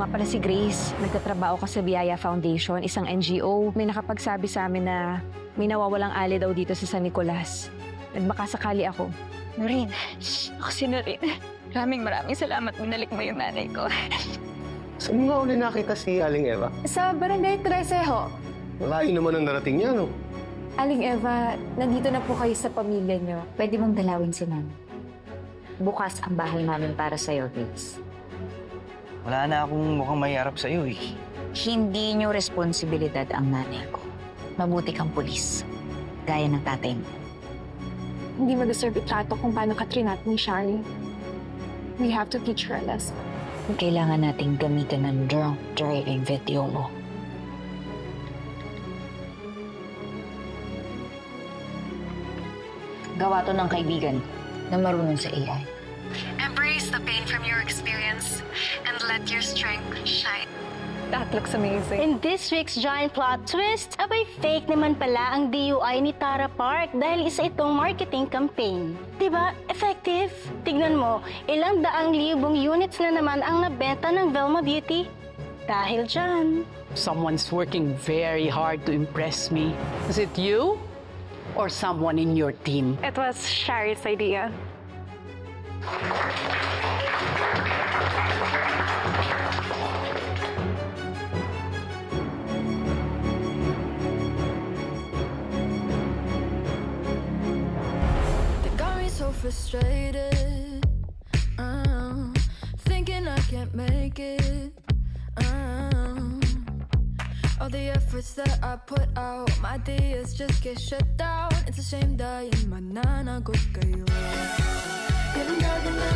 nga pala si Grace. Nagtatrabaho ka sa Biyaya Foundation, isang NGO. May nakapagsabi sa amin na may nawawalang ali daw dito sa San Nicolas. Nagmakasakali ako. Noreen, ako si Noreen. Maraming salamat. Binalik mo yung nanay ko. Saan mo nga uli nakita si Aling Eva? Sa Barangay 13 ho. Malayo naman ang narating niya, no? Aling Eva, nandito na po kayo sa pamilya niyo. Pwede mong dalawin si Nanay. Bukas ang bahay namin para sa'yo, Grace. Wala na akong mukhang may harap sa'yo eh. Hindi niyo responsibilidad ang nanay ko. Mabuti kang pulis. Gaya ng tatay mo. Hindi mag-deserve itrato kung paano ka trinat ni Shari. We have to teach her a lesson. Kailangan nating gamitin ng drunk driving video mo. Gawa to ng kaibigan na marunong sa AI. Embrace the pain from your experience and let your strength shine. That looks amazing. In this week's giant plot twist, abay fake naman pala ang DUI ni Tara Park dahil isa itong marketing campaign. Diba? Effective? Tignan mo, ilang daang libong units na naman ang nabenta ng Velma Beauty. Dahil dyan. Someone's working very hard to impress me. Is it you? Or someone in your team? It was Shari's idea. Frustrated, thinking I can't make it. All the efforts that I put out, my ideas just get shut down. It's a shame dahil mananagot kayo. Ganda na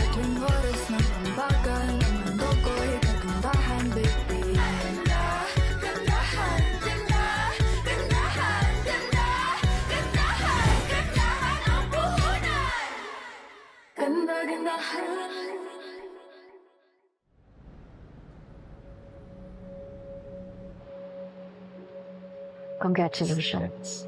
at tuwing oras ng pambagan, ang mundo ko'y kagandahan, baby. Congratulations.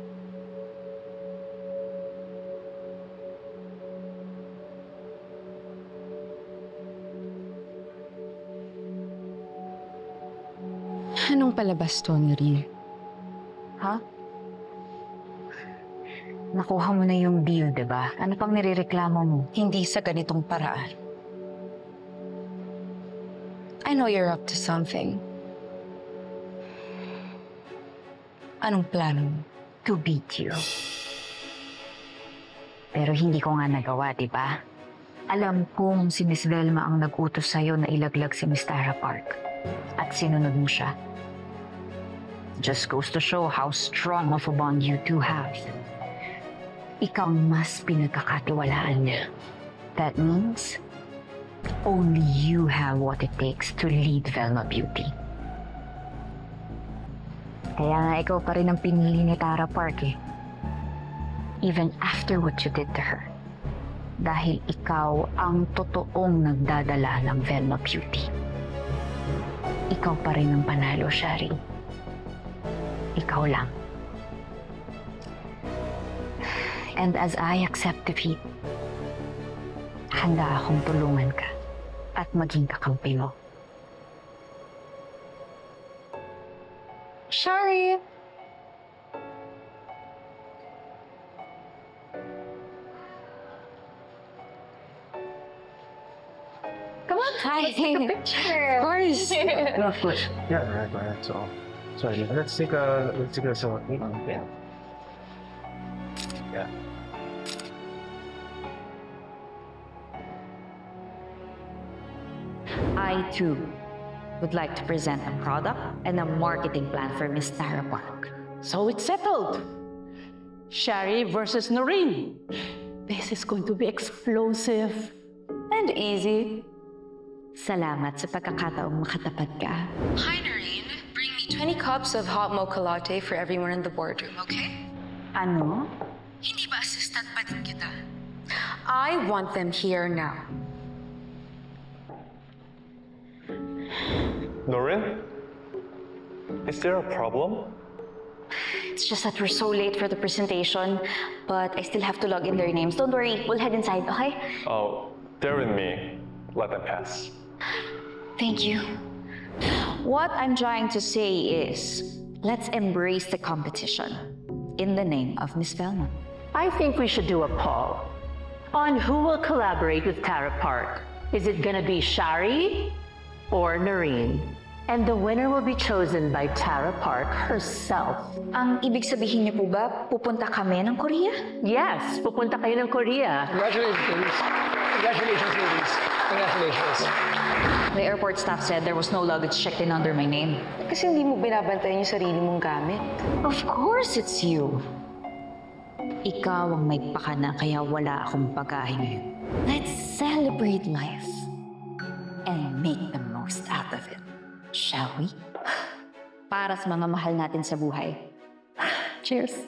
Anong palabas to, Noreen? Ha? Nakuha mo na yung deal, diba? Ano pang nirereklamo mo? Hindi sa ganitong paraan. I know you're up to something. Anong plano mo? To beat you. Pero hindi ko nga nagawa, diba? Alam kong si Miss Velma ang nag-utos sa'yo na ilaglag si Miss Tara Park. At sinunod mo siya. Just goes to show how strong of a bond you two have. Ikaw mas pinagkakatiwalaan niya. That means, only you have what it takes to lead Velma Beauty. Kaya nga ikaw pa rin ang pinili ni Tara Park eh. Even after what you did to her. Dahil ikaw ang totoong nagdadala ng Velma Beauty. Ikaw pa rin ang panalo, Shari. Ikaw lang. And as I accept defeat, handa akong tulungan ka at maging kakampi mo. Shari! Come on, Hi! take a picture. Of course! No, of course. Yeah, go ahead. So, sorry, let's take a yeah. Yeah. I, too, would like to present a product and a marketing plan for Miss Tara Park. So it's settled. Shari versus Noreen. This is going to be explosive and easy. Salamat sa pagkakataong makatapat ka. Hi, Noreen. Bring me 20 cups of hot mocha latte for everyone in the boardroom, okay? Ano? Hindi ba assistant pa din kita? I want them here now. Noreen? Is there a problem? It's just that we're so late for the presentation, but I still have to log in their names. Don't worry, we'll head inside, okay? Oh, they're with me. Let them pass. Thank you. What I'm trying to say is, let's embrace the competition in the name of Miss Velma. I think we should do a poll on who will collaborate with Tara Park. Is it gonna be Shari or Noreen? And the winner will be chosen by Tara Park herself. Ang ibig sabihin niyo po ba, pupunta kami ng Korea? Yes, pupunta kayo ng Korea. Congratulations, ladies. Congratulations, ladies. Congratulations. The airport staff said there was no luggage checked in under my name. Kasi hindi mo binabantayan yung sarili mong gamit. Of course it's you. Ikaw ang may pakana kaya wala akong bagahe ngayon. Let's celebrate life and make the most out of it. Shall we? Para sa mga mahal natin sa buhay. Cheers!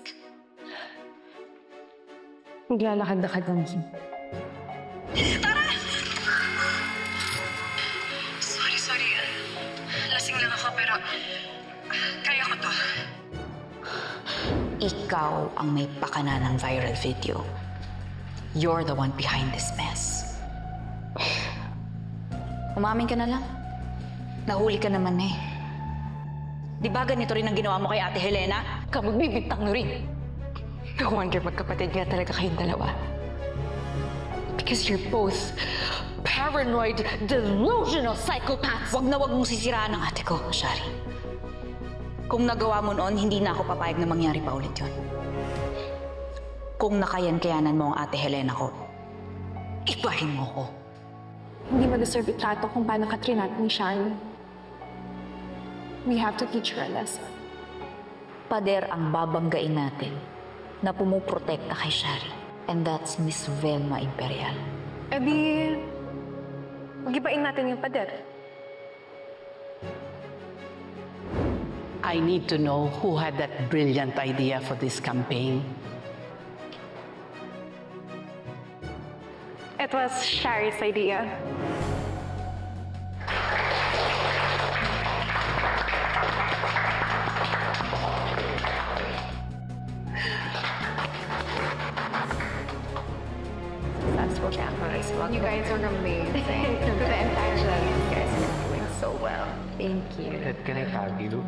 Naglalakad-lakad lang. Sorry. Lasing lang ako pero kaya ko to. Ikaw ang may pakana ng viral video. You're the one behind this mess. Umamin ka na lang. Nahuli ka naman eh. Di ba ganito rin ang ginawa mo kay Ate Helena? Magbibintang na rin. No wonder magkapatid nga talaga kayong dalawa. Because you're both paranoid, delusional psychopaths. Wag mong sisiraan ang ate ko, Shari. Kung nagawa mo noon, hindi na ako papayag na mangyari pa ulit yun. Kung nakayan-kayanan mo ang Ate Helena ko, ibahin mo ko. Hindi ma-deserve itrato kung paano ka trinat ni Shani. We have to teach her a lesson. Pader ang babanggain natin na pumuprotekta kay Shari. And that's Miss Velma Imperial. E di, mag-ibain natin yung pader. I need to know who had that brilliant idea for this campaign. It was Shari's idea. Successful campaign. You guys are amazing. For the entire show, you guys are doing so well. Thank you. Can I tag you?